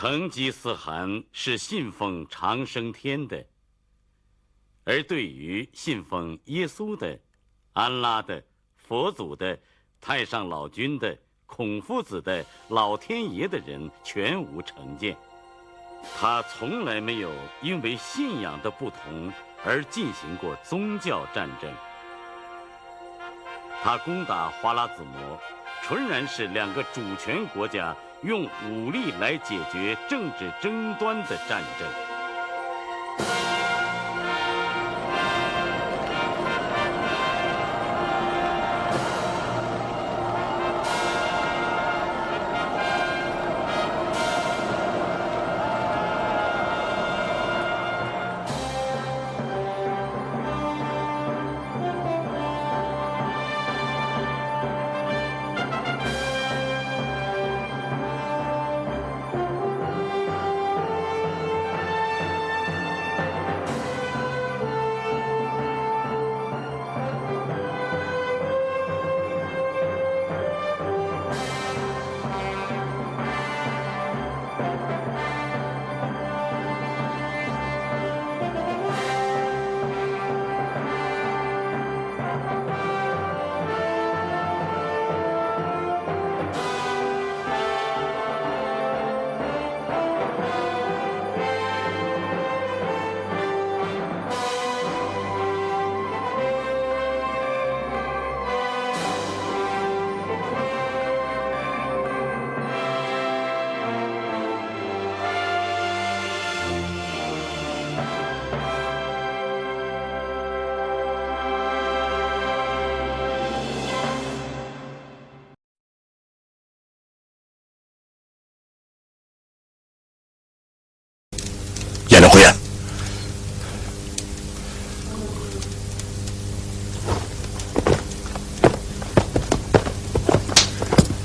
成吉思汗是信奉长生天的，而对于信奉耶稣的、安拉的、佛祖的、太上老君的、孔夫子的、老天爷的人全无成见。他从来没有因为信仰的不同而进行过宗教战争。他攻打花剌子模，纯然是两个主权国家用武力来解决政治争端的战争。演了回来。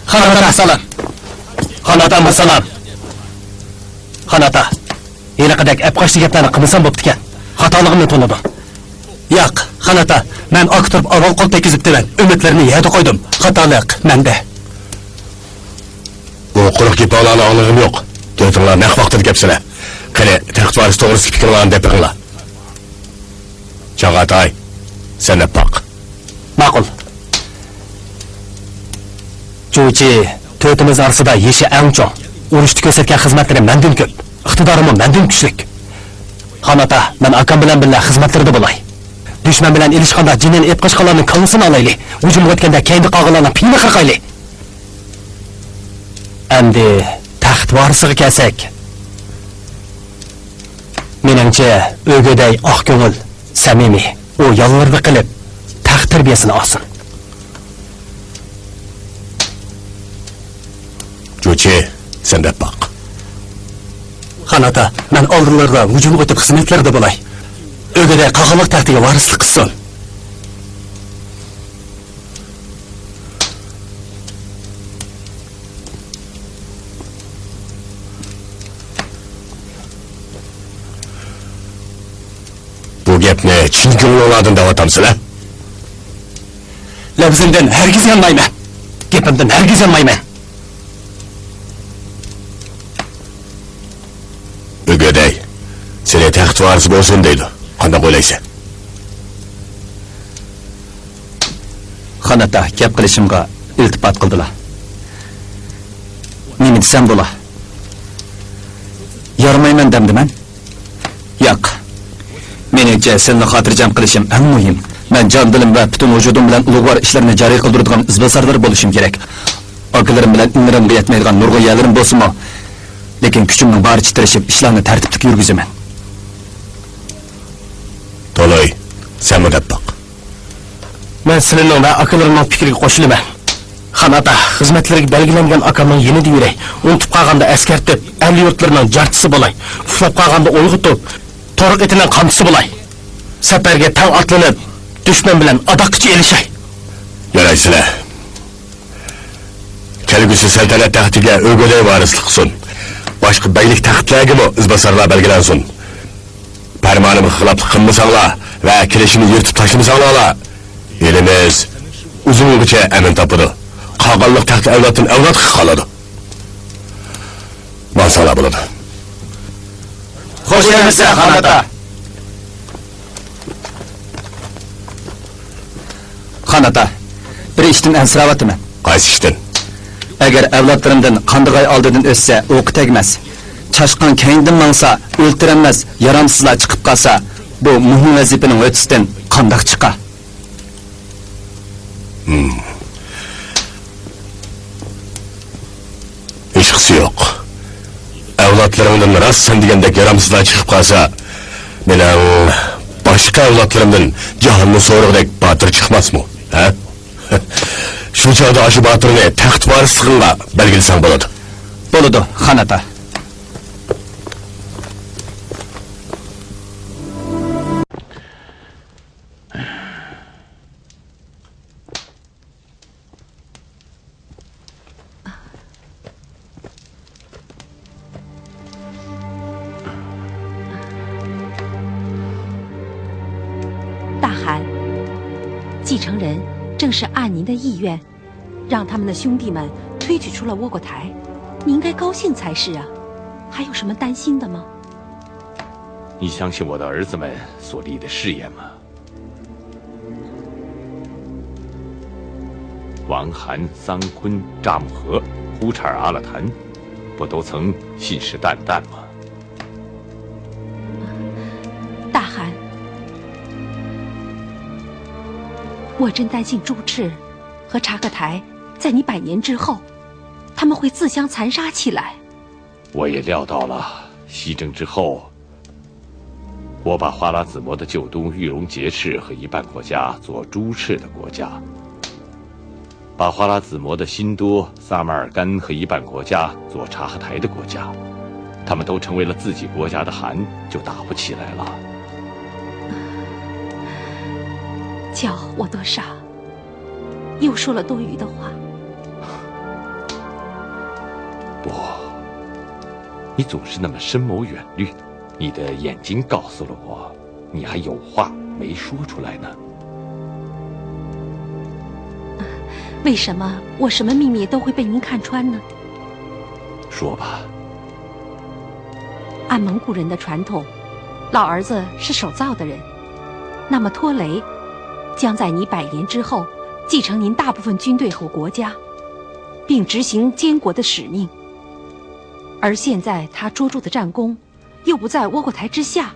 Xonada salom. Xonada masalom. Xonada. Eliqidek apqoshli gaplarni qilmasam bo'pti-kan. Xatoligimni to'ladim. Yo'q, Xonada, men oktirib avval qo'l tekizibdiman. Umidlarni yerda qo'ydim. Xatolik menda. Bu quruq gaplarni anglig'im yo'q. To'ytinglar naq vaqtida gapsizlar. Qani, taxt varis to'g'risida fikrlarni deb beringlar. Chag'atay, sen de baq. Ma'qul. Jo'chi, to'ytimiz orasida yeshi eng cho'ng. Urushda ko'rsatgan xizmatlari mendan ko'p. Iqtidorim mendan kuchli. Xonata, men akam bilan birga xizmatlarda bo'lay. Dushman bilan ilishganda jinin ep qashqalarning kallasini olayli. Hujum o'tganda keyingi qog'illarning piyni qirqayli. Endi taxt varisiga kelsak. Meningcha, o'g'day oq ko'ngil, samimiy, u yolg'irdi qilib, taxt tarbiyasini olsin. Jo'chi, sen de baq. Xonata, men oldinlarda hujum o'tib xizmatlarda bo'lay. O'g'day qog'iliq taxtiga varislik qilsin. Bu gapni chin ko'ngillardan da'vatamsizlar? Labzimdan hargiz yanmayman. Gapimdan hargiz yanmayman. O'g'day, seni taxt varisi bo'lsin deydi. Qanday o'ylaysan? Xonata gap qilishimga iltifot qildilar. Nima desam bo'la? Yormayman demdiman. Yo'q. Meningcha seni xotirjam qilishim eng muhim. Men jon dilim va butun vujudim bilan ulug'vor ishlarni joriy qildiradigan izbosarlar bo'lishim kerak. Akalarim bilan inrimga yetmaydigan nurg'oyalarim bo'lsinmi? Lekin kuchimning baricha tirishib ishlarni tartibli yurgizaman. To'loy, sen mi deb baq. Men sening va akalarimning fikriga qo'shilaman. Xonata, xizmatlariga belgilangan akamning yenida yuray. Unutib qolganda askartib, ahli yurtlarning jarchisi bo'lay. Uxlab qolganda uyg'otib, to'riq etining qamchisi bo'lay. Safarga tang otlanib, dushman bilan adoqchi elishay. Yaraysizlar. Kelgusi saltanat taxtiga o'g'day varislik qilsin. Boshqa baylik taxtlarga izbosarlar belgilansin. Farmonimga xiloflik qilmasanglar va kelishini yirtib tashlamasanglar, elimiz uzungacha amin topadi. Qolganlik taxt avloddan avlodga qoladi. Mansanglar bo'ladi. Xo'sh kelibsan, xon ota. Xon ota, bir ishdan ansirayotiman. Qaysi ishdan? Agar avlodlarimdan qandig'ay oldidan o'ssa, o'qi tegmas. Chashqan kengdan mangsa, o'ltiranmas, yaramsizlar chiqib qolsa, bu muhim vazifaning o'tisidan qandoq chiqa? Hechqisi yo'q. Avlodlarimdan rostsan degandek yaramsizlar chiqib qolsa, mening boshqa avlodlarimdan jahonning so'rig'idek botir chiqmasmi? Ha? Shu chog'da shu botirni taxt varislig'inga belgilasang bo'ladi. Bo'ladi, xon ota.大汗，继承人正是按您的意愿，让他们的兄弟们推举出了倭国台，你应该高兴才是啊，还有什么担心的吗？你相信我的儿子们所立的誓言吗？王涵、桑昆、扎木合、呼查尔阿勒坦，不都曾信誓旦旦吗？大汗，我真担心朱赤和察克台在你100年之后，他们会自相残杀起来。我也料到了，西征之后，我把花剌子模的旧都玉龙节氏和一半国家做朱赤的国家，把花剌子模的新都萨马尔干和一半国家做察合台的国家，他们都成为了自己国家的汗，就打不起来了。叫我多傻，又说了多余的话。不，你总是那么深谋远虑，你的眼睛告诉了我，你还有话没说出来呢。为什么我什么秘密都会被您看穿呢？说吧。按蒙古人的传统，老儿子是首造的人，那么托雷将在你100年之后继承您大部分军队和国家，并执行监国的使命。而现在他捉住的战功又不在倭国台之下，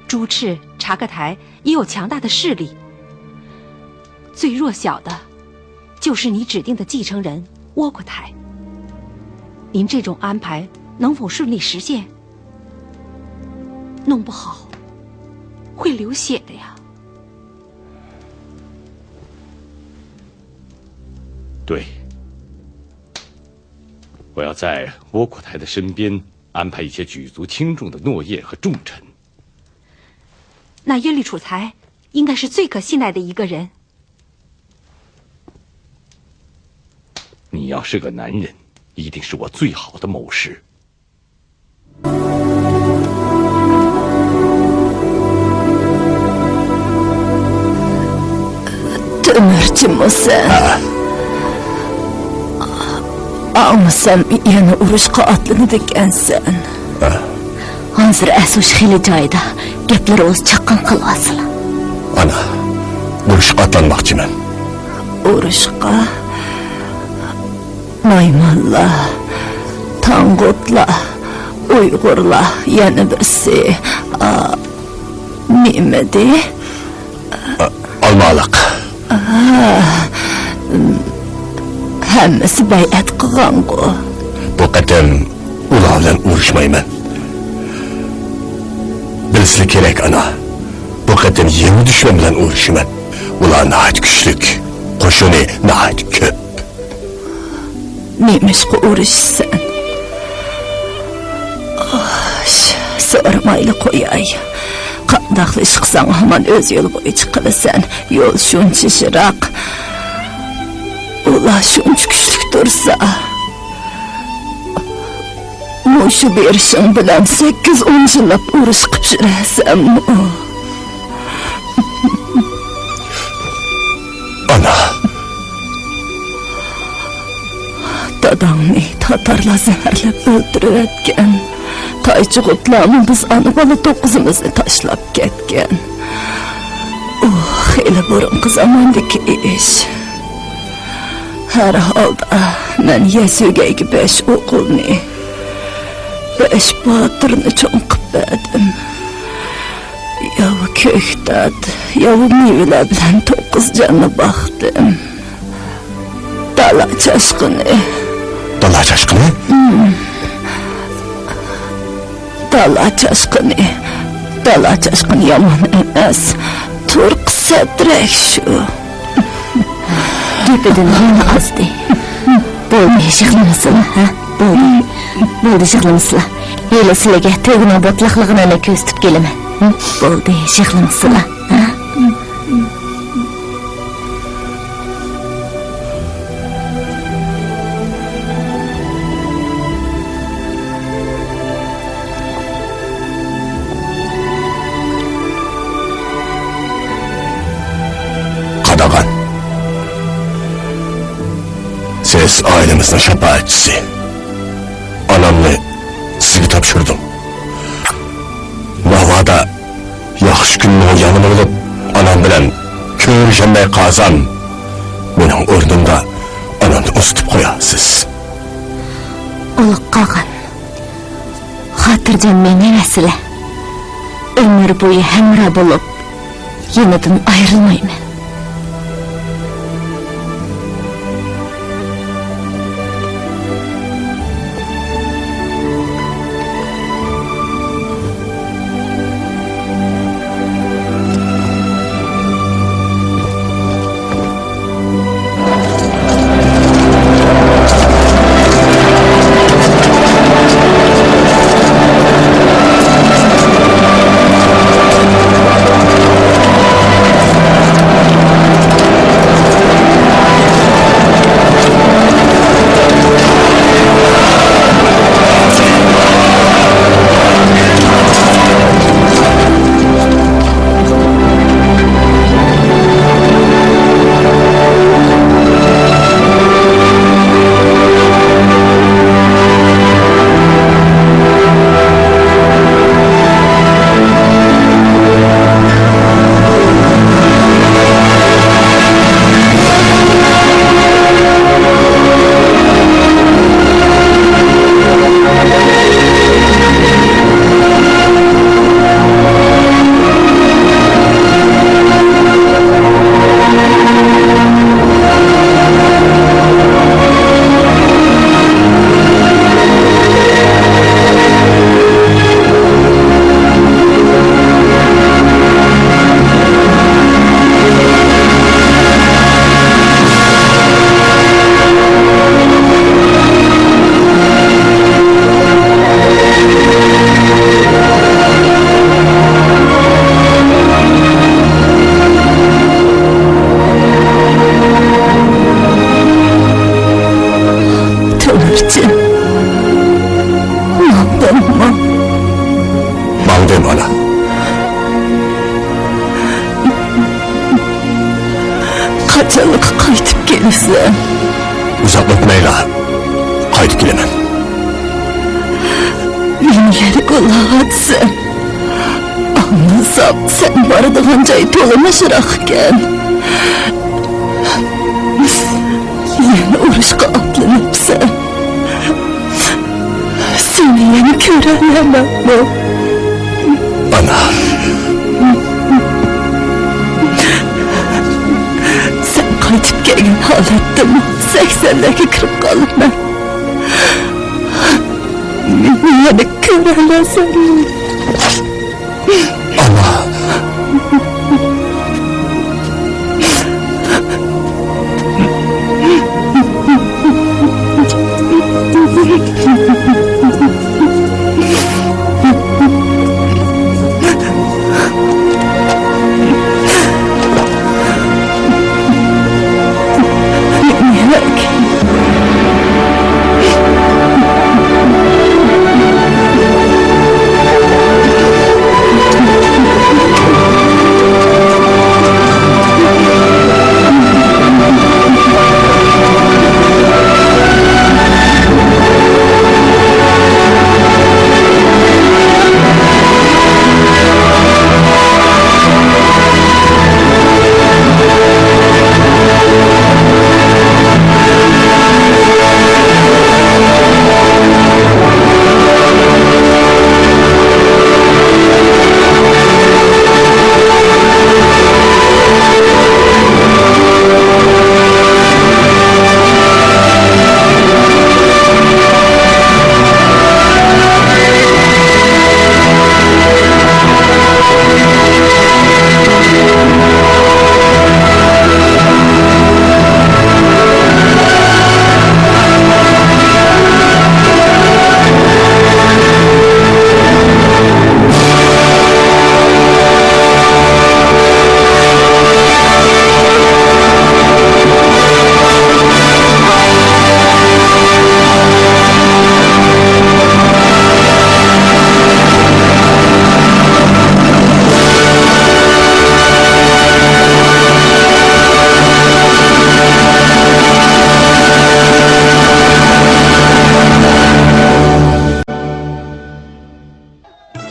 朱赤、察克台也有强大的势力，最弱小的就是你指定的继承人倭国台。您这种安排能否顺利实现？弄不好会流血的呀。对，我要在倭国台的身边安排一些举足轻重的诺业和重臣。那耶律楚材应该是最可信赖的一个人。你要是个男人，一定是我最好的谋士。Tömürcümüsün. Ağmasam yana urushqa otlanadi ekansan. Hozir Asush xili joyida gaplar o'z chaqqon qilyapsizlar. Ana, urushqa otlanmoqchiman. Urushqa maymonlar, tang'utlar, Uyg'urlar, yana birsi nimadi? Olmaliq. Hammasi bay'at qilgan-ku. Bu qatam ular bilan urushmayman. Bilsizlar kerak ana. Bu qatam yangi dushman bilan urushaman. Ular nahayat kuchlik, qo'shini nahayat ko'p. Nemishqa urushsan? So'ramayli qo'yay. Qandoq ish qilsang hamon o'z yo'l bo'yicha qilasan. Yo'l shuncha shiroq. Ular shuncha kuchli tursa, mushu berishing bilan 8-10 yillab urush qilib yurasanmi? Ana. Dadangni Tatarlar zaharlab o'ldirib etgan. Toychug'utlarni biz ana bola 9'imizni tashlab ketgan. Xeyli burunqi zamondagi ish. Har holda men Yesugayga 5 o'g'ilni, 5 botirni cho'nqib berdim. Yavu ko'ktat, yavu mevalar bilan 9 jonni boqdim. Dala chashqini. Dala chashqini? Dala chashqini. Dala chashqini yomon emas. Turq sadrak shu. Gapidan yana ozdi. Bo'ldi, shiqlamasizlar, ha? Bo'ldi, shiqlamasizlar. Hali sizlarga tegna botlaqlig'ini ko'rsatib kelaman. Bo'ldi, shiqlamasizlar, ha? Qadag'an. Siz ailemizin şefaatçisi. Anamni sizga topshirdim. Navada yaxshi kunning yanima bo'lib, anam bilan ko'rishanday qazan. Mening o'rnimda anamni o'sitib qo'yasiz. Ulug' qog'on. Xotirjam men emaslar. Umr bo'yi hamra bo'lib, yenidan ayrilmayman. Qachonliq qaytib kelasan? Uzoq o'tmaylar. Qaytib kelaman. Menga qo'llatsan. Anlasam sen boradigan joy to'lamashiroq ekan. Yana urushga otlanibsan. Seni yana ko'ra olamanmi? Ana. Sen qaytib kelgan holatda 80larga kirib qolaman. Meni yana ko'ra olasan. Ana.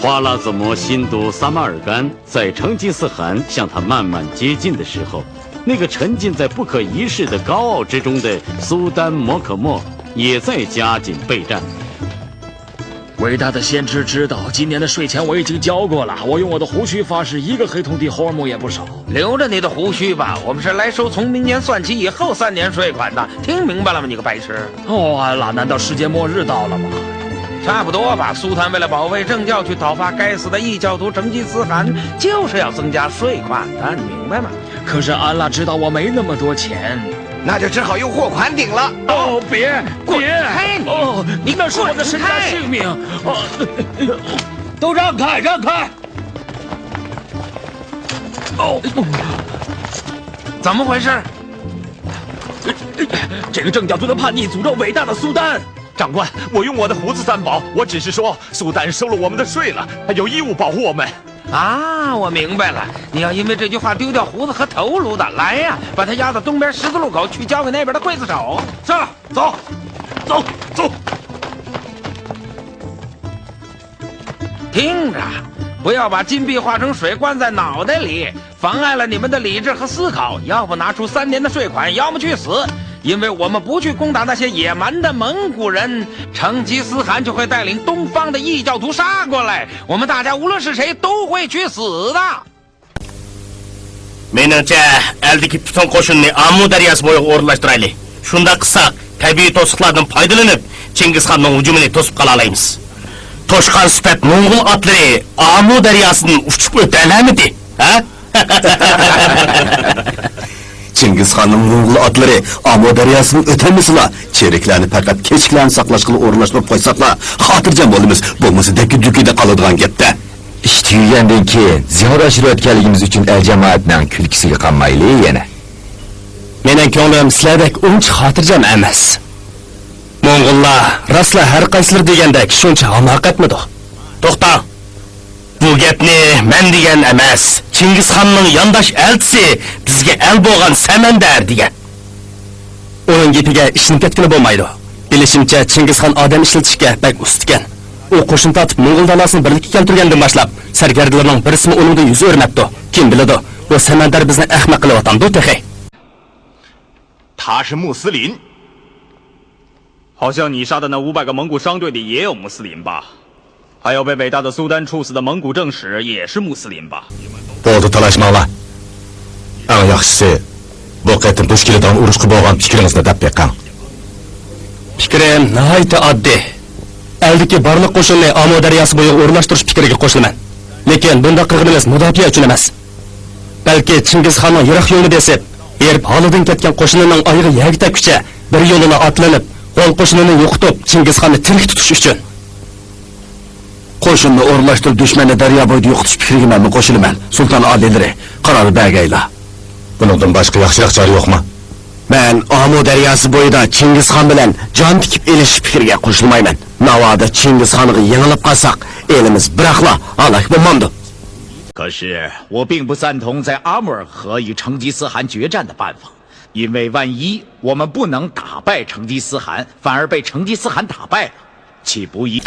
花剌子模辛都撒马尔干在成吉思汗向他慢慢接近的时候，那个沉浸在不可一世的高傲之中的苏丹摩可莫也在加紧备战。伟大的先知知道，今年的税钱我已经交过了。我用我的胡须发誓，一个黑铜币霍尔姆也不少。留着你的胡须吧，我们是来收从明年算起以后3年税款的。听明白了吗，你个白痴？哦，安拉，难道世界末日到了吗？差不多吧。苏丹为了保卫政教去讨伐该死的异教徒成吉思汗，就是要增加税款的，你明白吗？可是安拉知道我没那么多钱。那就只好用货款顶了。哦，别！开你！哦，你那是我的身家性命！哦，都让开，让开！哦，怎么回事？这个正教徒的叛逆诅咒伟大的苏丹。长官，我用我的胡子担保，我只是说苏丹收了我们的税了，他有义务保护我们。啊，我明白了，你要因为这句话丢掉胡子和头颅的。来呀，把他押到东边十字路口去，交给那边的刽子手。是，走，走，走。听着，不要把金币化成水灌在脑袋里，妨碍了你们的理智和思考。要不拿出3年的税款，要么去死。因为我们不去攻打那些野蛮的蒙古人，成吉思汗就会带领东方的异教徒杀过来，我们大家无论是谁都会去死的。 Meningcha eldiki bütün qo'shinni Amu daryosi bo'yiga o'rlashtiraylik. Shunda qilsak, tabiiy to'siqlardan foydalanib, Chingizxonning hujumini to'sib qala olamiz. Toshqon sifat Mo'ng'ul otlari Amu daryosidan uchib o'talamidi? Ha? Chingizxonning Mo'ng'ul otlari Amu daryosidan o'tamisizlar. Cheriklarni faqat kechiklarni saqlashga o'rlashtirib qo'ysaqlar, xotirjam bo'lamiz. Bo'lmasa dakki-dukida qoladigan gapda. İş tugagandan keyin ziyor oshirayotganligimiz uchun jamoatning kulkisiga qolmaylik yana. Mening ko'nglim sizlardek uncha xotirjam emas. Mo'ng'ullar rostla har qaysilar degandek shuncha hamoqatmidi? To'xta. Bu gapni men degan emas, Chingizxonning yondosh elchisi bizga el bo'lgan Samandar degan. Uning gapiga ishni ketgani bo'lmaydi. Bilishimcha Chingizxon odam ishlatishga bak ustgan. U qo'shin tatib Mo'ng'ul dalasini birlikka keltirgandan boshlab sarkardalarning birisini uningda yuz o'rnatdi. Kim biladi, u Samandar bizni ahmoq qilyotgandi texi. 他是穆斯林，好像你杀的那500个蒙古商队里也有穆斯林吧？还有被伟大的苏丹处死的蒙古正使也是穆斯林吧？ Bo'ldi talashmanglar. Eng yaxshisi bu qatim duch keladigan urushga bo'lgan fikringizni deb beqing. Fikrim nihoyatda oddiy. Eldiki barliq qo'shinni Amu daryosi bo'yiga o'rlashtirish fikriga qo'shilaman. Lekin bunda qilganimiz mudofaa uchun emas. Balki Chingizxonning yirik yo'lini desib, erib holidan ketgan qo'shinining oyog'i yagitakucha bir yo'lini otlanib, qo'l qo'shinini yo'qitib, Chingizxonni tirik tutish uchun. Qo'shinni o'rlashtirib dushmanni daryo bo'yida yo'qotish fikriga men qo'shilaman. Sulton oliylari qaror bergaylar. Bundan boshqa yaxshiroq chora yo'qmi? Men Amu daryosi bo'yida Chingizxon bilan jon tikib elish fikriga qo'shilmayman. Navoda Chingizxonga yengilib qolsak, elimiz biraqla halok bo'lmamdi. 可是我并不赞同在阿穆尔河与成吉思汗决战的办法，因为万一我们不能打败成吉思汗，反而被成吉思汗打败了，岂不一？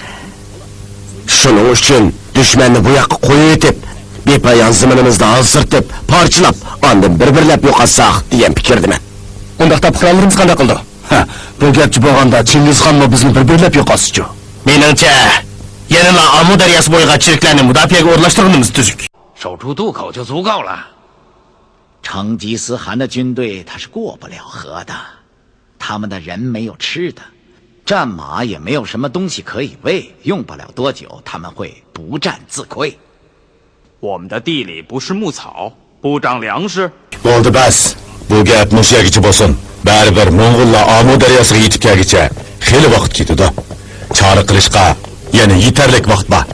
Shuning uchun dushmanni bu yoqqa qo'yib etib, bepoyon zaminimizni ozdirtib, parchalab, ondan bir-birlab yo'qotsak degan fikrdaman. Undaqda puhralarimiz qanday qildi? Ha, bu gapchi bo'lganda Chingizxonmi bizni bir-birlab yo'qotishchi? Meningcha, yana Amu daryosi bo'yiga chiriklarni mudofaaga o'rlashtirganimiz tuzuk. 守住渡口就足够了。成吉思汗的军队他是过不了河的，他们的人没有吃的，战马也没有什么东西可以喂，用不了多久他们会不战自溃。我们的地里不是牧草，不长粮食。 Bo'ldi bas. Bu gap mushagicha bo'lsin. Baribir Mo'ng'ullar Amu daryosiga yetib kelguncha xeyli vaqt ketadi. Chora qilishga yana yetarlik vaqt bor.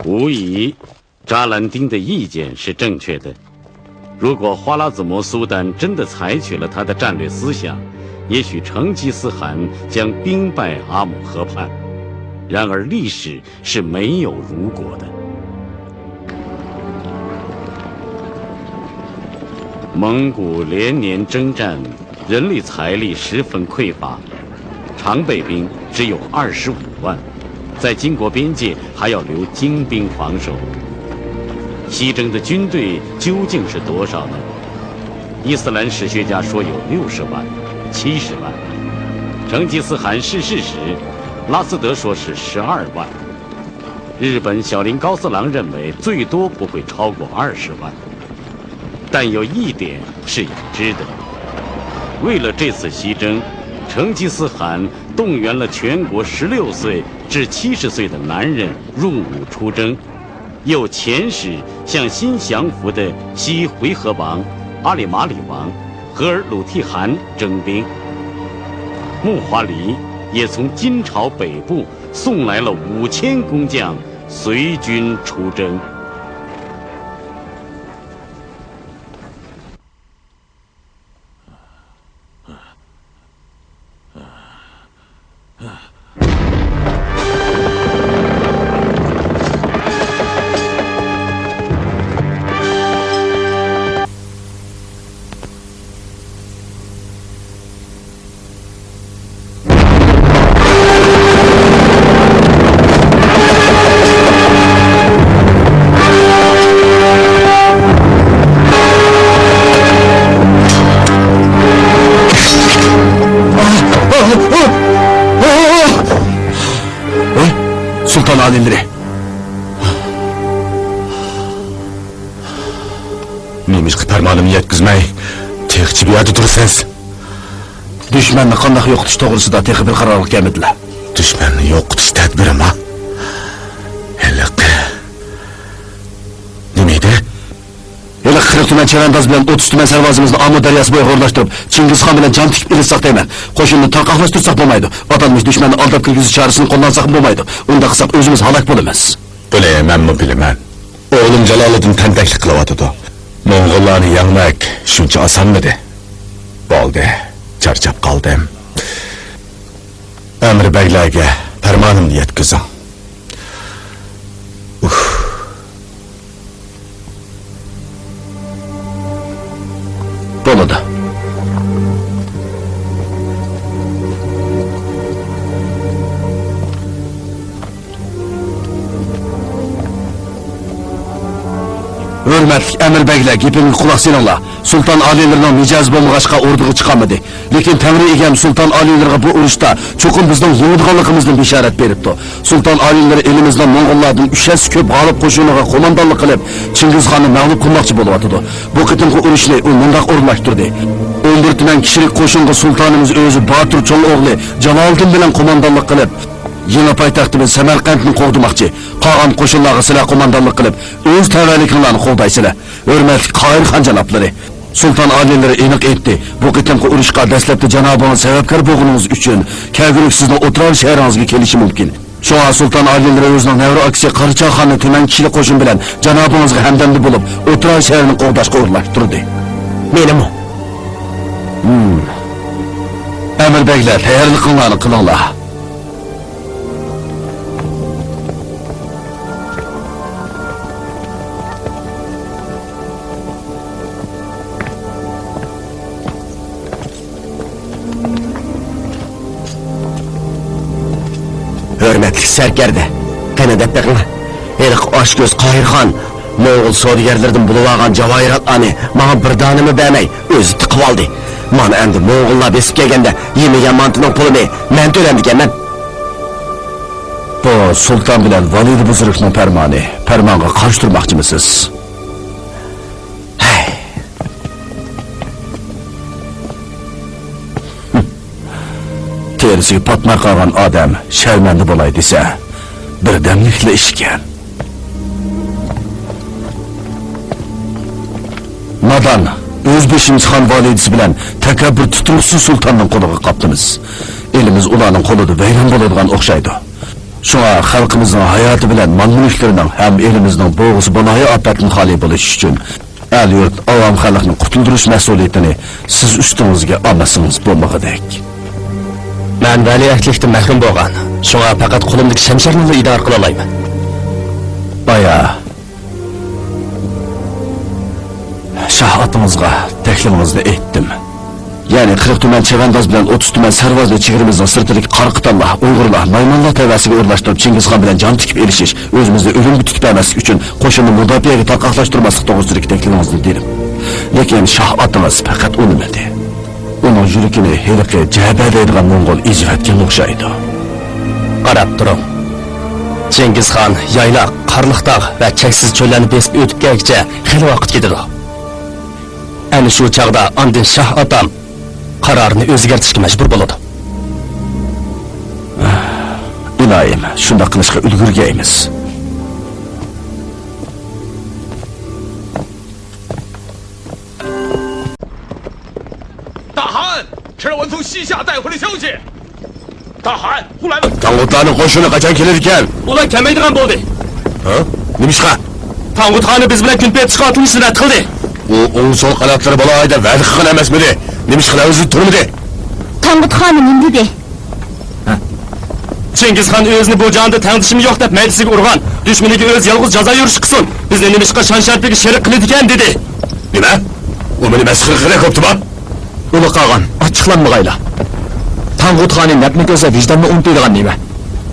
无疑，扎兰丁的意见是正确的。如果花剌子模苏丹真的采取了他的战略思想，也许成吉思汗将兵败阿姆河畔。然而，历史是没有如果的。蒙古连年征战，人力财力十分匮乏，常备兵只有25万。在金国边界还要留精兵防守。西征的军队究竟是多少呢？伊斯兰史学家说有60万、70万。成吉思汗逝世时，拉斯德说是12万。日本小林高四郎认为最多不会超过20万。但有一点是已知的，为了这次西征，成吉思汗动员了全国16岁至70岁的男人入伍出征，又遣使向新降服的西回纥王、阿里马里王、额尔鲁提汗征兵。木华黎也从金朝北部送来了5000工匠随军出征。Sultan alileri. Nemishqi farmonimni yetkazmay, texchi bu yerda tursiz. Düşmanni qanday yo'qotish to'g'risida texnik bir qarorga keldilar. Düşmanni yo'qotish tadbirimi? Nima edi? Yana 40 tuman chavandoz bilan 30 tuman sarvozimizni Amur daryosi bo'yiga o'rlashtirib, Chingizxon bilan jon tikib ilishsaq deyman. Qo'shinni tarqaqlashtirsak bo'lmaydi. Atalmish dushmanni aldab kirgizish chorasini qo'llansak bo'lmaydi. Unda qilsak o'zimiz halok bo'lamiz. Bilamanmi bilaman. O'g'lim Jaloliddin tantaklik qilyotdi. Mo'ng'ullarni yangmak shuncha osonmidi? Bo'ldi, charchab qoldim. Amir baylarga farmonimni yetkazing. Bo'ladi. Hurmatli Amir baylar, gapimga quloq solinglar. Sulton oliylarining mijoz bo'lmag'achqa o'rdiga chiqamadi. Lekin Tangri egam Sulton oliylariga bu urushda cho'qim bizning yengilganligimizni bishorat beribdi. Sulton oliylari elimizdan Mo'ng'ullardan 3 ko'p g'olib qo'shiniga qo'mondonlik qilib, Chingizxonni mag'lub qilmoqchi bo'lyapti. Bu qitimqi urushni u mundaq o'rnashtirdi. 11 tuman kishilik qo'shinga sultonimiz o'zi Botir cho'ng o'g'li Jaloliddin bilan qo'mondonlik qilib, Yangi poytaxtimiz Samarqandni qo'g'dirmoqchi. Qolgan qo'shinlarga sizlar qo'mondonlik qilib, o'z tavalliklarini qo'ldaysizlar. Hurmatli Qoyirxon janoblari, Sulton oliylari aniq aytdi. Bu qitimqi urushga dastlabki janobingiz sababkor bo'lganingiz uchun Kaguruk sizning o'tirar shahringizga kelishi mumkin. Shunga Sulton oliylari o'zining navra aksi Qarichaxonni tuman kishilik qo'shin bilan janobingizga hamdamli bo'lib, o'tirar shahrini qo'g'dashga o'rlashtirdi. Menimi? Amir baylar, tayyorliklarni qilinglar. Hürmetli serkerde, qanada beqin, eliq oshko'z Qoyirxon, Mo'g'ul savdogarlardan bulib olgan javohiratlarni menga bir donimi bermay, o'zi tiqib oldi. Mana endi Mo'g'ullar besib kelganda yemagan mantining pulini men to'landiganman. Bu sulton bilan Valid Buzurgning farmoni, farmonga qarshi turmoqchimisiz? Terisiga patmay qolgan odam sharmanda bo'lay desa, birdamlikla ishgan. Nadan O'zbekimiz xon validasi bilan takabbur tutumsiz sultonning qo'liga qopdimiz. Elimiz ularning qo'lida vayron bo'ladigan o'xshaydi. Shunga xalqimizning hayoti bilan mol-mulklarining ham elimizning bo'g'isi baloyi ofatdan xoli bo'lish uchun el-yurt avam xalqni qutuldirish mas'uliyatini siz ustingizga olmasangiz bo'lmag'idek. Men valiahtlikdan mahrum bo'lgan. Shunga faqat qo'limdagi shamsharni idora qila olmayman. Baya Shoh otimizga taklifimizni aytdim. ya'ni 40 tuman chavandoz bilan 30 tuman sarvozli chegarimizning sirtidagi Qoraqo'tonlar, Uyg'urlar, Maymonlar tavasiga o'rlashtirib Chingizxon bilan jon tikib erishish, o'zimizni o'limga tutib emaslik uchun qo'shinni mudofaaga tarqoqlashtirmaslik to'g'risidagi taklifingizni dedim. Lekin shoh otimiz faqat unimadi. Uning yuragini heliqi Jaba deydigan Mo'ng'ul ijratga o'xshaydi. Qarab turing. Chingizxon yayloq, qarliq tog' va cheksiz cho'llarni besib o'tib kelguncha xeyli vaqt ketadi. Ana shu chaqda andin shoh otam qarorini o'zgartirishga majbur bo'ladi. Iloyim, shunday qilishga ulgurgaymiz.我从西夏带回了消息。大汗，胡来了。 Tangutlarning qo'shini qachon kelar ekan? Ular kelmaydigan bo'ldi. Ha? Nima ishqa? Tangutxonni biz bilan kunpet chiqib otilishni rad qildi. U o'ng so'l qanotlari baloyida va'da qilgan emasmidi? Nima ishqa o'zi turmidi? Tangutxonni nima dedi? Chingizxon o'zini bu jonda tangdishim yo'q deb maydisiga urgan. Dushmaniga o'z yolg'iz jazo yurish qilsin. Bizni nima ishqa shon shartiga sherik qiladi ekan dedi. Nima? U meni masxara qilib qo'yibdi-mi? Uni qolgan, ochiqlanmag'aylar. Tangutxonni nafni ko'rsa vijdonni unutadigan nima?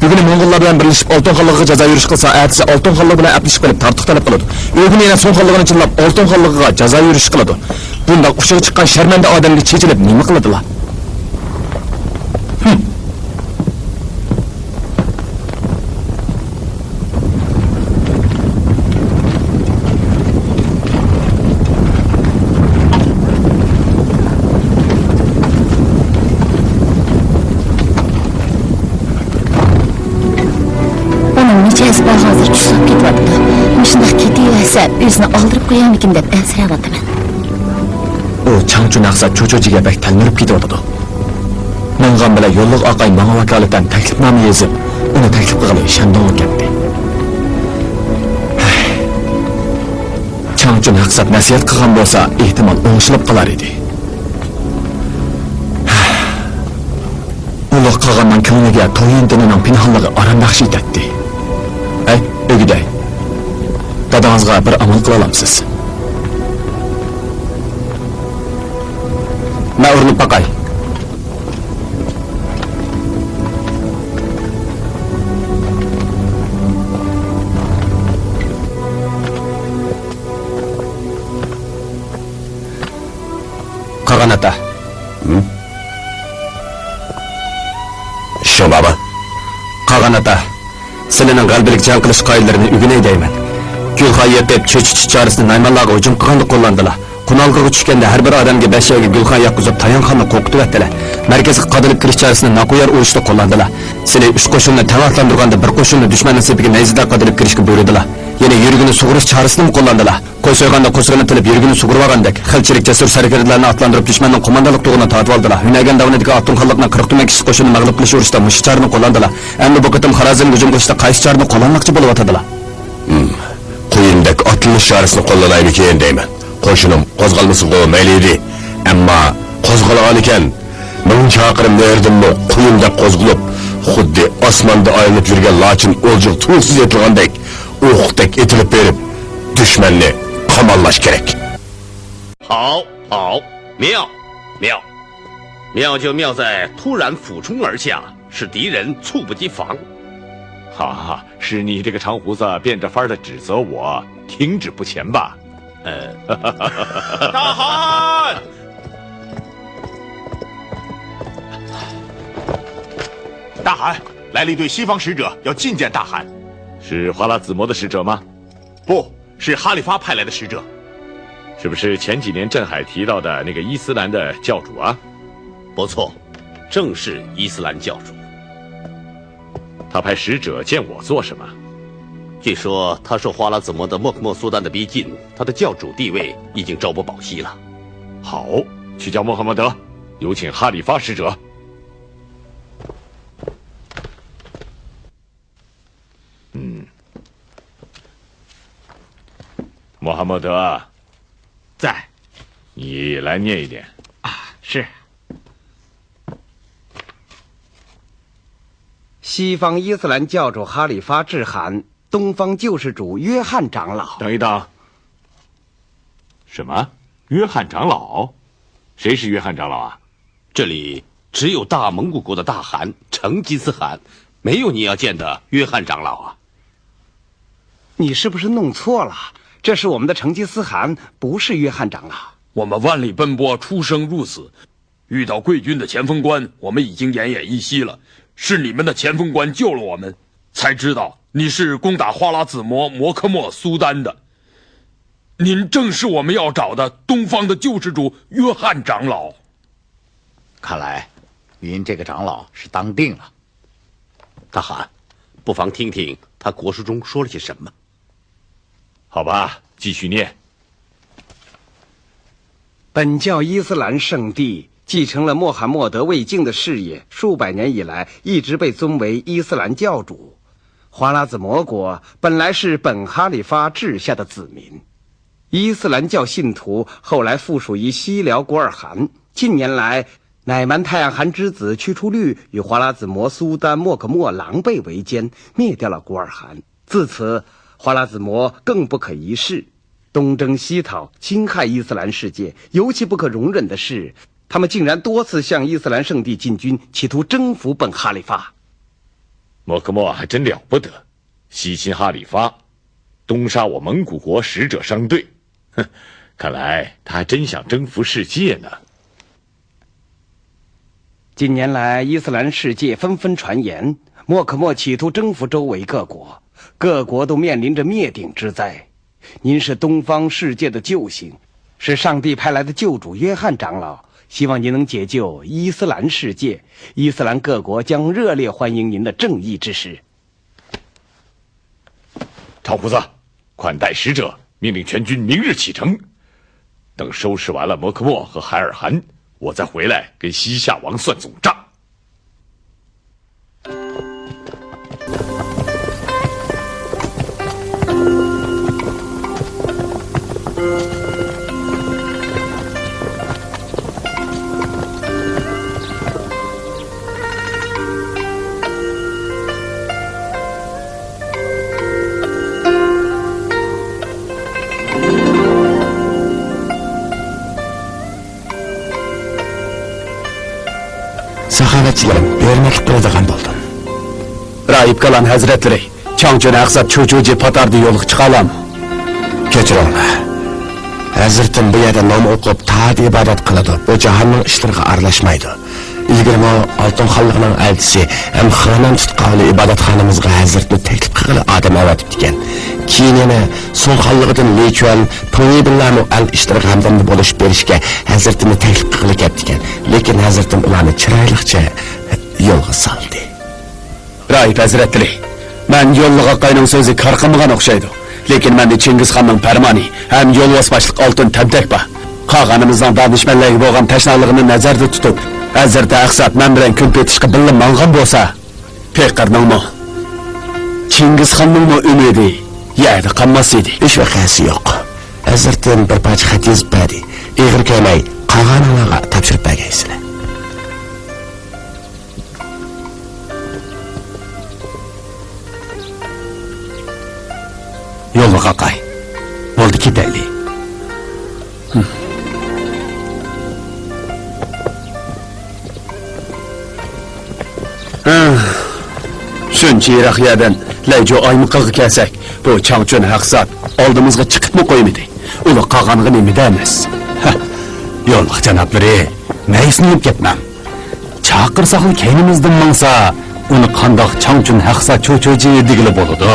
Bugun Mo'ng'ullar bilan birlashib Oltin xonligiga jazo yurish qilsa, ertasi Oltin xonligi bilan aplashib qilib tartiq talab qiladi. O'g'ini yana so'ng xonligini chillab Oltin xonligiga jazo yurish qiladi. Bundoq ushig'i chiqqan sharmanda odamga chechilib nima qiladilar? Hozir tushib ketyapti. Shunday ketaversa, o'zini oldirib qo'yamikin deb ansirayapman. U Changchun aqsa cho'chochiga bak tanlib ketyapti. Mengan bilan yo'lliq oqay menga vakolatdan taklifnoma yozib, uni taklif qilib shandon ketdi. Changchun aqsa nasihat qilgan bo'lsa, ehtimol o'ngishilib qolar edi. Ular qolganman ko'ngliga to'yindining pinhonligi aram baxsh etdi. O'giday. Dadangizga bir amal qila olamsiz. Men urinib baqay. Qaganata. Shu baba. Qaganata. Senin qalbilik can qilish qoidalarini o'rganay deyman. Gulxoy deb cho'chish chorasini Naymanlarga hujum qilganda qo'llandilar. Qunalg'iga tushganda har bir odamga 5 yo'lga gulxoy yoqizib tayanxonni qo'rqitib etdilar. Markazga qadilib kirish chorasini naqoyar o'rishda qo'llandilar. Sizlar 3 qo'shinni tavaxlandirganda bir qo'shinni dushmanning sepiga nayzida qadilib kirishga buyurdilar. Yana yurgini sug'urish chorasini qo'llandilar. Qo'y so'yganda qo'shiqni tilib yurgini sug'urib olgandek, xilchilik jasur sarkarlarni atlandirib dushmanning qo'mondonlik tug'ini tortib oldilar. Hunagan davlatidagi Oltin xonliqning 40 tuman kishi qo'shinni mag'lub qilish urushida mushtarni qo'llandilar. Endi bu qatam Xorazm hujum qilishda qaysi charni qo'llanmoqchi bo'lib o'tadilar. Qo'yindak otilish chorasini qo'llanaymikin deyman. Qo'shinim qo'zg'almasa mayli edi, ammo qo'zg'algan ekan. 1000 chaqirim yerdimmi qo'yindak qo'zg'alib, xuddi osmonda aylanib yurgan lochin o'ljiq tuğsiz etilgandek, o'qdek etilib berib, dushmanni qamollash kerak. 好，妙就妙在突然俯冲而下，使敌人猝不及防。哈，是你这个长胡子变着法的指责我停止不前吧？大汗！大汗，来了一队西方使者，要觐见大汗。是花剌子模的使者吗？不是哈里发派来的使者。是不是前几年镇海提到的那个伊斯兰的教主啊？不错，正是伊斯兰教主。他派使者见我做什么？据说他受花剌子模的莫克莫苏丹的逼近，他的教主地位已经朝不保夕了。好，去叫穆罕默德，有请哈里发使者。穆罕默德，在。你来念一点。是。西方伊斯兰教主哈里发致函东方救世主约翰长老。等一等。什么？约翰长老？谁是约翰长老啊？这里只有大蒙古国的大汗成吉思汗，没有你要见的约翰长老啊。你是不是弄错了？这是我们的成吉思汗，不是约翰长老。我们万里奔波，出生入死，遇到贵军的前锋官，我们已经奄奄一息了。是你们的前锋官救了我们，才知道你是攻打花剌子模摩诃末苏丹的。您正是我们要找的东方的救世主约翰长老。看来，您这个长老是当定了。大汗，不妨听听他国书中说了些什么。好吧，继续念。本教伊斯兰圣地继承了穆罕默德未竟的事业，数百年以来一直被尊为伊斯兰教主。花剌子模国本来是本哈里发治下的子民，伊斯兰教信徒后来附属于西辽果尔汗。近年来，乃蛮太阳汗之子屈出律与花剌子模苏丹莫可莫狼狈为奸，灭掉了果尔汗。自此，花剌子模更不可一世，东征西讨，侵害伊斯兰世界。尤其不可容忍的是，他们竟然多次向伊斯兰圣地进军，企图征服本哈里发。摩诃末还真了不得，西侵哈里发，东杀我蒙古国使者商队。哼，看来他还真想征服世界呢。近年来，伊斯兰世界纷纷传言，莫可莫企图征服周围各国，各国都面临着灭顶之灾。您是东方世界的救星，是上帝派来的救主约翰长老，希望您能解救伊斯兰世界。伊斯兰各国将热烈欢迎您的正义之师。唐胡子，款待使者，命令全军明日启程。等收拾完了摩诃末和海尔汗，我再回来跟西夏王算总账。saxovatchilarim bermaklik qiladigan bo'ldim. Raib Kalan hazratlari, Changchun Aqsab Cho'cho'ji Patardi yo'lga chiqalam. Kechiringlar. Hazratim bu yerda nom o'qib, taat ibodat qiladi. Bu jahonning ishlariga aralashmaydi. Ilgari Oltin xonliqning elchisi ham xonan tutqali ibodatxonamizga hazratni taklif qilib odam avatib ekan. Keyin yana So'ng xonligidan Lechuan Puni bilanmi al ishtirok hamdamda bo'lish berishga hazratni taklif qilib ketdi ekan. Lekin hazratim ularni chiroyliqcha yo'lga soldi. Raib hazratlari, men yo'lliga qayning so'zi kar qilmagan o'xshaydi. Lekin menda Chingizxonning farmoni ham yo'lbos boshliq oltin tamtak bor. Qog'onimizning danishmanlarga bo'lgan tashnaligini nazarda tutib, hazrati Aqsab men bilan kun petishga birga mangan bo'lsa, Peqirningmi, Chingizxonning umidi yerda qolmas edi. Hech vaqasi yo'q. Hazratim bir parcha xat yozib berdi. Eg'ir kelmay qog'onlarga topshirib bergaysizlar. Yo'lga qaqay. Bo'ldi ketaylik. Shuncha yiroq yerdan Layjo Oymiqqa kelsak, bu Changchun Aqsab oldimizga chiqibmi qo'ymadi. Uni qog'onga nima deymiz? Yo'lliq janoblari, maysni yeb ketmam. Chaqirsak keynimizdan mangsa, uni qandoq Changchun Aqsab Cho'cho'ji degili bo'ladi.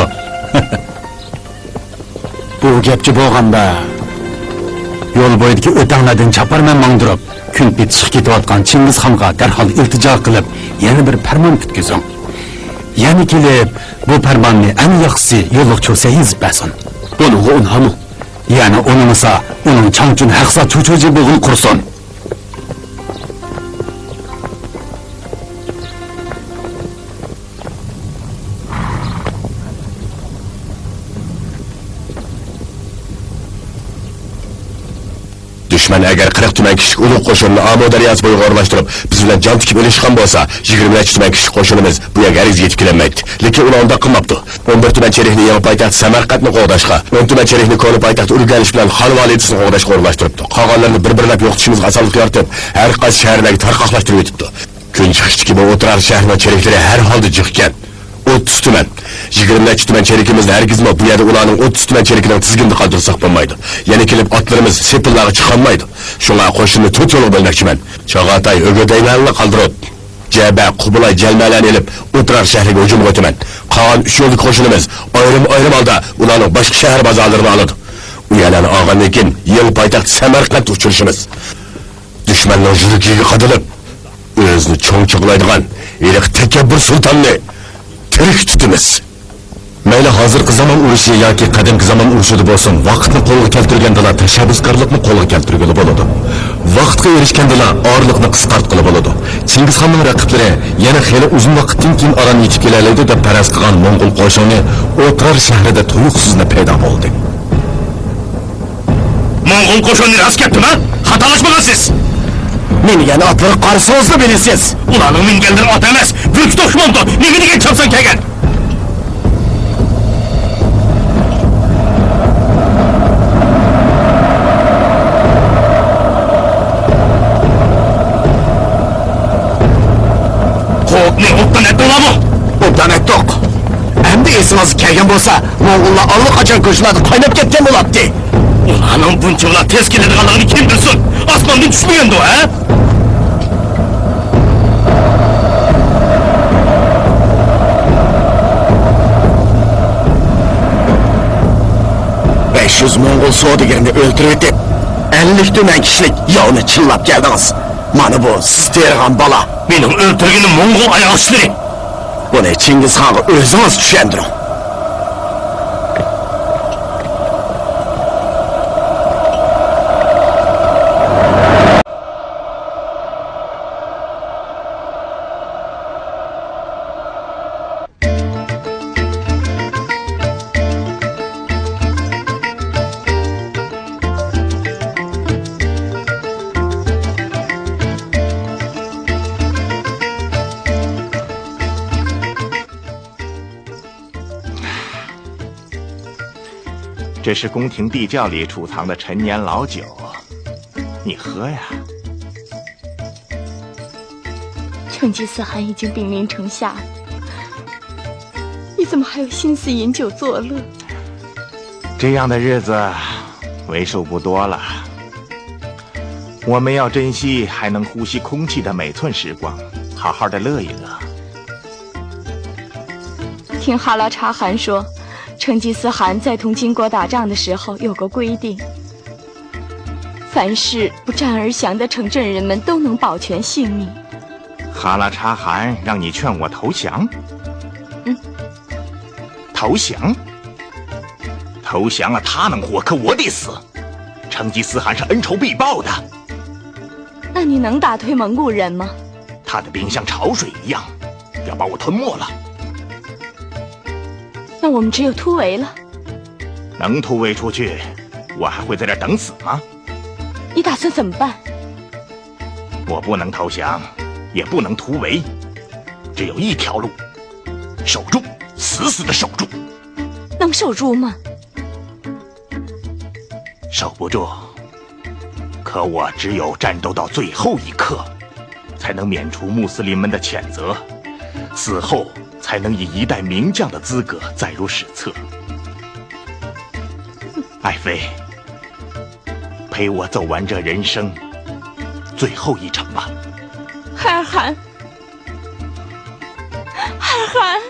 Bu gapchi bo'lganda yo'l bo'yidagi o'tanglardan chaparman mangdirib, kun petishga ketayotgan Chingizxonga darhol iltijo qilib, yana bir farmon tutkizing. Yani kelib, bu farmonni eng yaxshisi yo'lliq cho'sa yezib bersin. Buni unhamu. Yani unimisa, uning Changchun Aqsab Cho'cho'ji bo'g'in qursin. Düşman agar 40 tuman kishilik ulug' qo'shinni Amo daryosi bo'yiga o'rlashtirib, biz bilan jon tikib o'lishgan bo'lsa, 20 tuman kishilik qo'shinimiz bu yerga ariz yetib kelmaydi. Lekin ular unda qilmabdi. 11 tuman cherikni yangi poytaxt Samarqandni qo'g'dashga, 10 tuman cherikni ko'ni poytaxt Urganch bilan Xon valiyatini qo'g'dashga o'rlashtiribdi. Qolganlarni bir-birlab yo'qotishimizga osonlik yaratib, har qaysi shaharlarga tarqoqlashtirib o'tibdi. Kun chiqishdagi bu o'tirar shaharning cheriklari har holda jiqgan. 30 tuman. 20 tuman cherikimizda hargizmi bu yerda ularning 30 tuman cherikining tizginida qoldirsak bo'lmaydi. Yana kelib otlarimiz sepillarga chiqolmaydi. Shunga qo'shinni to'rt yo'l bo'lmoqchiman. Chog'atay o'g'daylarni qoldirib, Jaba, Qubulay, Jalmalarni elib o'tirar shahriga hujum o'taman. Qolgan 3 yo'llik qo'shinimiz ayrim holda ularning boshqa shahar bozorlarini oladi. U yerlarni olgandan keyin yangi poytaxt Samarqand uchirishimiz. Dushmanning yuragiga qadalib, o'zini cho'nchoqlaydigan iliq takabbur sultonni tirik tutimiz. Mayli hozirgi zamon urushi yoki qadimgi zamon urushida bo'lsin, vaqtni qo'lga keltirgandalar tashabbuskorlikni qo'lga keltirgani bo'ladi. Vaqtga erishgandalar orliqni qisqartgani bo'ladi. Chingizxonning raqiblari yana xeyli uzun vaqtdan keyin Aran yetib kelaydi deb faraz qilgan Mo'ng'ul qo'shini O'trar shahrida tuyuqsizna paydo bo'ldi. Mo'ng'ul qo'shini rast ketdimi? Xatolashmag'ansiz. Meni otlar qarso'zni bilasiz. Ularning minganlari ot emas, büyük dushmandir. Nega degan chopsan kelgan? Qo'pni o'tdan etdinglarmi? O'tdan etdik. Endi esingiz kelgan bo'lsa, Mo'ng'ullar allaqachon qo'shiladi qaynab ketgan bo'ladi. Ularning bunchalar tez keladiganligini kim bilsin? Osmondan tushmagandi, ha? Mo'ng'ul savdogarini o'ldirib etib, 50 tuman kishilik yovni chillab keldingiz. Mana bu siz tergan bola. Mening o'ldirganim Mo'ng'ul ayoqchilari. Buni Chingizxonga o'zingiz tushuntiring.这是宫廷地窖里储藏的陈年老酒，你喝呀。成吉思汗已经兵临城下了，你怎么还有心思饮酒作乐？这样的日子为数不多了，我们要珍惜还能呼吸空气的每寸时光，好好的乐一乐。听哈拉察汗说，成吉思汗在同金国打仗的时候有个规定，凡是不战而降的城镇人们都能保全性命。哈拉察汗让你劝我投降？投降？投降了他能活，可我得死。成吉思汗是恩仇必报的。那你能打退蒙古人吗？他的兵像潮水一样，要把我吞没了。那我们只有突围了。能突围出去，我还会在这儿等死吗？你打算怎么办？我不能投降，也不能突围，只有一条路：守住，死死的守住。能守住吗？守不住。可我只有战斗到最后一刻，才能免除穆斯林们的谴责，死后才能以一代名将的资格载入史册。爱妃，陪我走完这人生最后一程吧。孩儿汗，孩儿汗。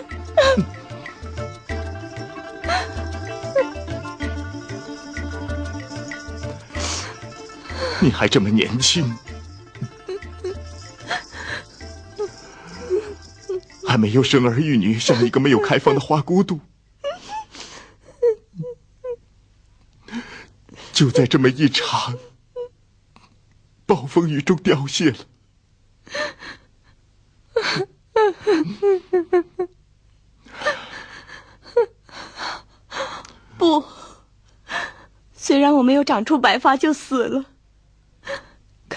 你还这么年轻，还没有生儿育女，像一个没有开放的花骨朵。就在这么一场暴风雨中凋谢了。不，虽然我没有长出白发就死了，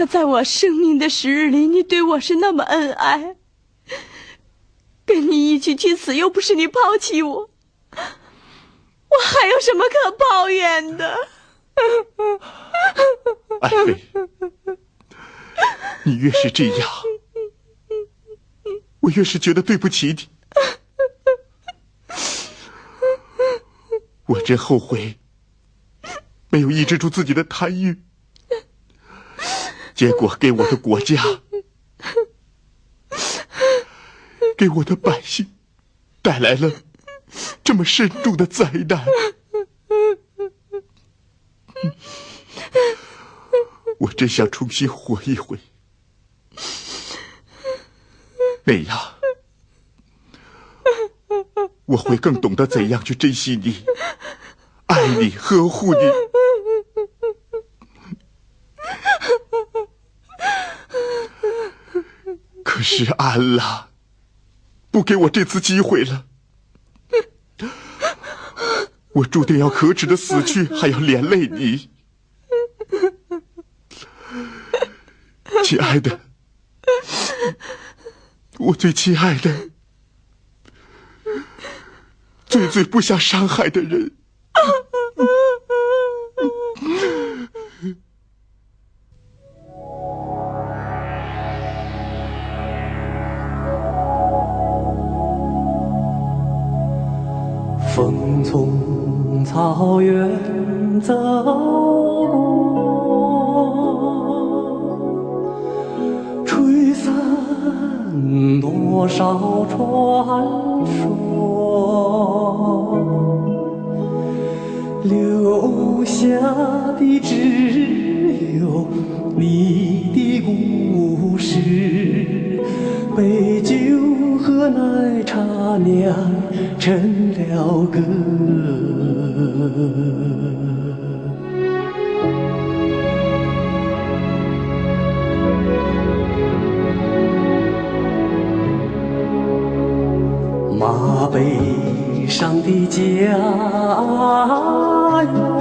可在我生命的时日里，你对我是那么恩爱，跟你一起去死，又不是你抛弃我，我还有什么可抱怨的？爱妃，你越是这样，我越是觉得对不起你。我真后悔没有抑制住自己的贪欲，结果给我的国家，给我的百姓带来了这么深重的灾难。我真想重新活一回，那样我会更懂得怎样去珍惜你、爱你、呵护你。可是安拉不给我这次机会了，我注定要可耻的死去，还要连累你。亲爱的，我最亲爱的，最不想伤害的人。风从草原走过，吹散多少传说，留下的只有你的故事，杯酒和奶茶酿成了歌。马背上的家园，